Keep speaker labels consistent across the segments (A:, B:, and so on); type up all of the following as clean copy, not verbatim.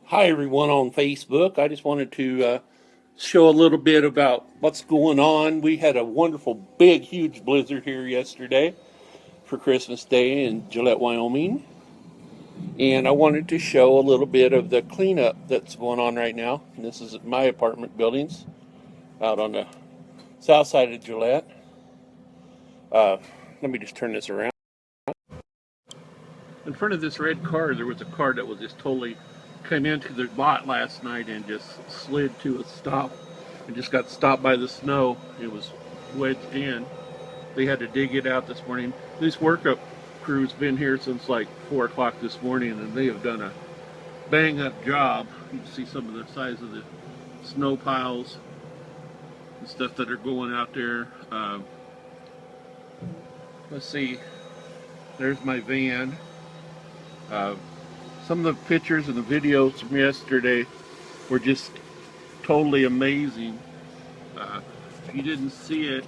A: Hi everyone on Facebook. I just wanted to show a little bit about what's going on. We had a wonderful, big, huge blizzard here yesterday for Christmas Day in Gillette, Wyoming. And I wanted to show a little bit of the cleanup that's going on right now. And this is my apartment buildings out on the south side of Gillette. Let me just turn this around. In front of this red car, there was a car that was just totally came into the lot last night and just slid to a stop and just got stopped by the snow. It was wedged in. They had to dig it out this morning. This workup crew's been here since like 4 o'clock this morning, and they have done a bang-up job. You can see some of the size of the snow piles and stuff that are going out there. Let's see. There's my van. Some of the pictures and the videos from yesterday were just totally amazing. If you didn't see it,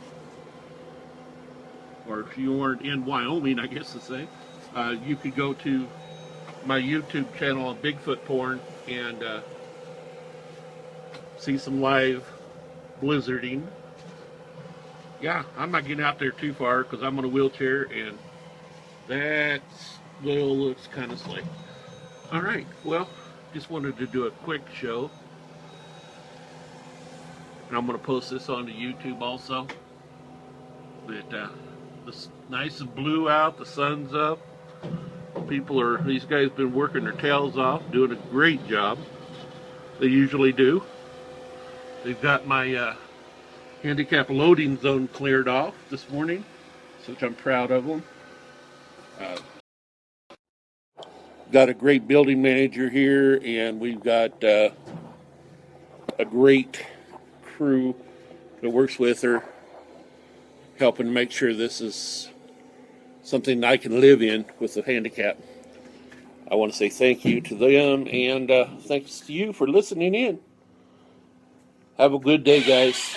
A: or if you weren't in Wyoming, I guess to say, you could go to my YouTube channel on Bigfoot Porn and see some live blizzarding. Yeah, I'm not getting out there too far because I'm on a wheelchair, and that little looks kind of slick. All right, well, just wanted to do a quick show, and I'm going to post this onto YouTube also. But it's nice and blue out, the sun's up. These guys been working their tails off, doing a great job. They usually do. They've got my handicap loading zone cleared off this morning, which I'm proud of them. Got a great building manager here, and we've got a great crew that works with her, helping make sure this is something I can live in with a handicap. I want to say thank you to them, and thanks to you for listening in. Have a good day, guys.